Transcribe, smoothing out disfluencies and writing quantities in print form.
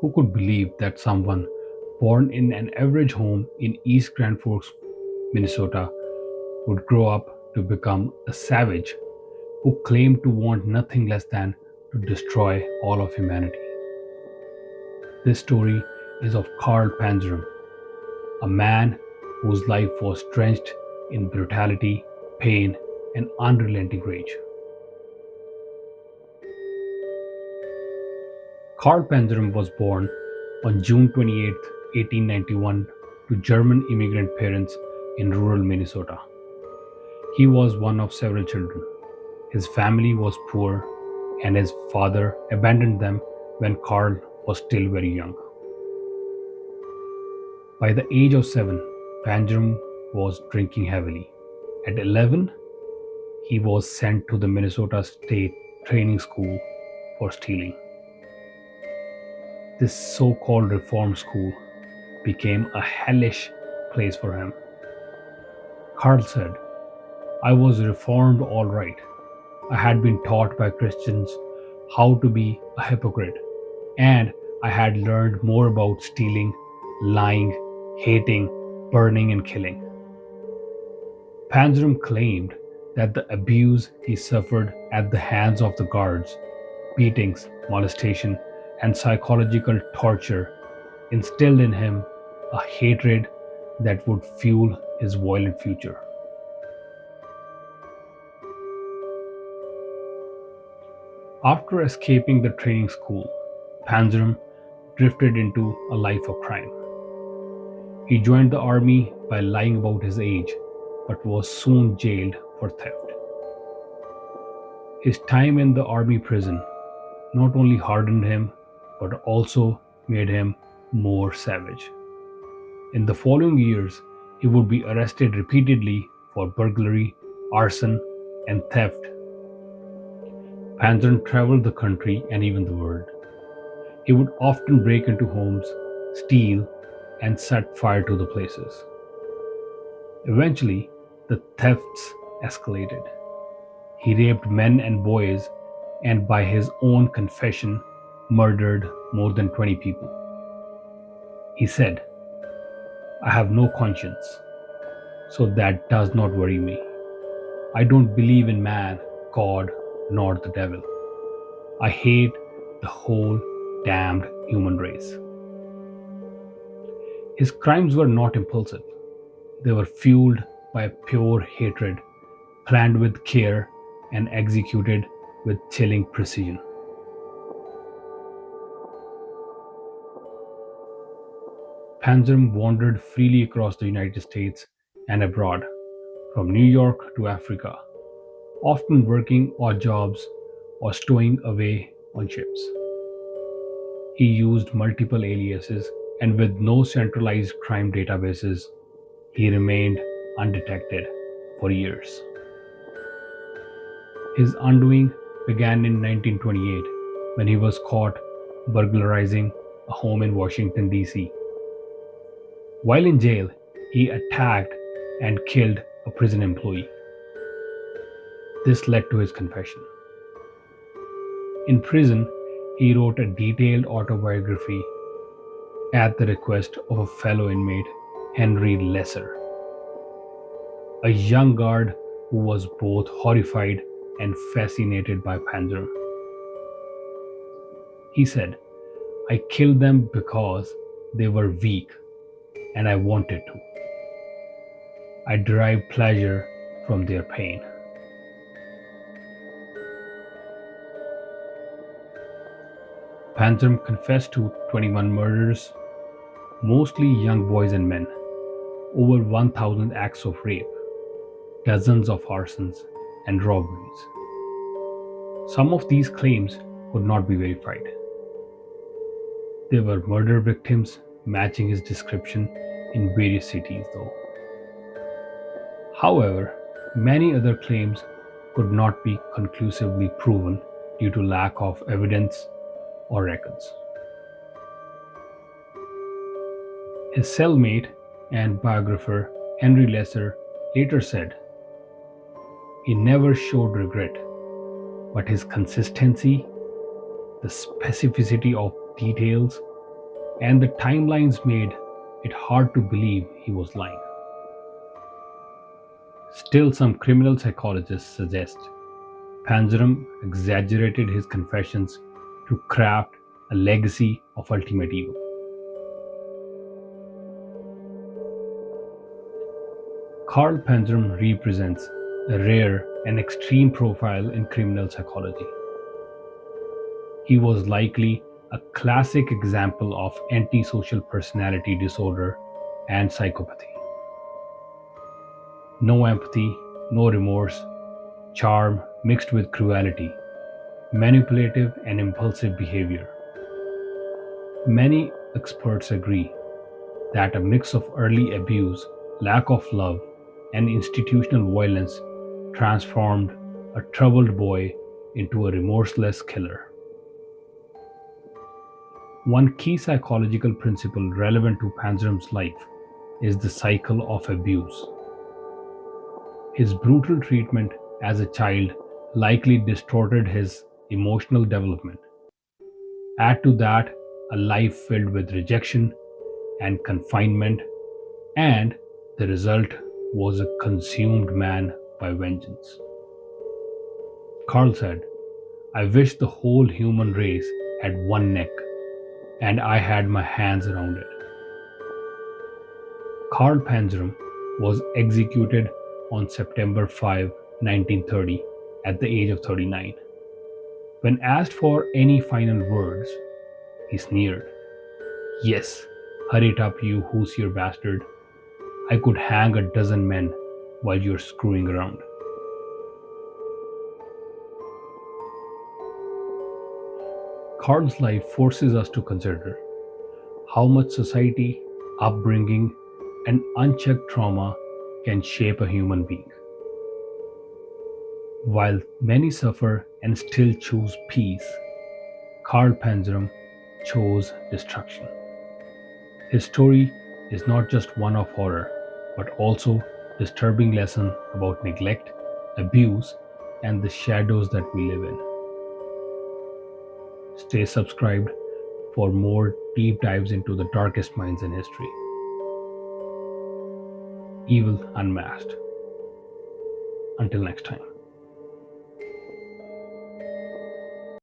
Who could believe that someone born in an average home in East Grand Forks, Minnesota, would grow up to become a savage who claimed to want nothing less than to destroy all of humanity? This story is of Carl Panzram, a man whose life was drenched in brutality, pain, and unrelenting rage. Carl Panzram was born on June 28, 1891, to German immigrant parents in rural Minnesota. He was one of several children. His family was poor, and his father abandoned them when Carl was still very young. By the age of 7, Panzram was drinking heavily. At 11, he was sent to the Minnesota State Training School for stealing. This so called reform school became a hellish place for him. Carl said, I was reformed all right. I had been taught by Christians how to be a hypocrite, and I had learned more about stealing, lying, hating, burning, and killing. Panzram claimed that the abuse he suffered at the hands of the guards, beatings, molestation, and psychological torture instilled in him a hatred that would fuel his violent future. After escaping the training school, Panzram drifted into a life of crime. He joined the army by lying about his age, but was soon jailed for theft. His time in the army prison not only hardened him, but also made him more savage. In the following years, he would be arrested repeatedly for burglary, arson, and theft. Panzram traveled the country and even the world. He would often break into homes, steal, and set fire to the places. Eventually, the thefts escalated. He raped men and boys, and by his own confession, murdered more than 20 people. He said, I have no conscience, so that does not worry me. I don't believe in man, God, nor the devil. I hate the whole damned human race. His crimes were not impulsive. They were fueled by pure hatred, planned with care, and executed with chilling precision. Panzram wandered freely across the United States and abroad, from New York to Africa, often working odd jobs or stowing away on ships. He used multiple aliases, and with no centralized crime databases, he remained undetected for years. His undoing began in 1928 when he was caught burglarizing a home in Washington, D.C. While in jail, he attacked and killed a prison employee. This led to his confession. In prison, he wrote a detailed autobiography at the request of a fellow inmate, Henry Lesser, a young guard who was both horrified and fascinated by Panzram. He said, I killed them because they were weak and I wanted to. I derived pleasure from their pain. Panzram confessed to 21 murders, mostly young boys and men, over 1,000 acts of rape, dozens of arsons, and robberies. Some of these claims could not be verified. There were murder victims matching his description in various cities, though. However, many other claims could not be conclusively proven due to lack of evidence or records. His cellmate and biographer Henry Lesser later said, he never showed regret, but his consistency, the specificity of details, and the timelines made it hard to believe he was lying. Still, some criminal psychologists suggest Panzram exaggerated his confessions to craft a legacy of ultimate evil. Carl Panzram represents a rare and extreme profile in criminal psychology. He was likely a classic example of antisocial personality disorder and psychopathy. No empathy, no remorse, charm mixed with cruelty, manipulative and impulsive behavior. Many experts agree that a mix of early abuse, lack of love, and institutional violence transformed a troubled boy into a remorseless killer. One key psychological principle relevant to Panzram's life is the cycle of abuse. His brutal treatment as a child likely distorted his emotional development. Add to that a life filled with rejection and confinement, and the result was a consumed man by vengeance. Carl said, "I wish the whole human race had one neck, and I had my hands around it." Carl Panzram was executed on September 5, 1930, at the age of 39. When asked for any final words, he sneered, "Yes, hurry it up, you Hoosier bastard. I could hang a dozen men while you're screwing around." Carl's life forces us to consider how much society, upbringing, and unchecked trauma can shape a human being. While many suffer and still choose peace, Carl Panzram chose destruction. His story is not just one of horror, but also disturbing lesson about neglect, abuse, and the shadows that we live in. Stay subscribed for more deep dives into the darkest minds in history. Evil Unmasked. Until next time.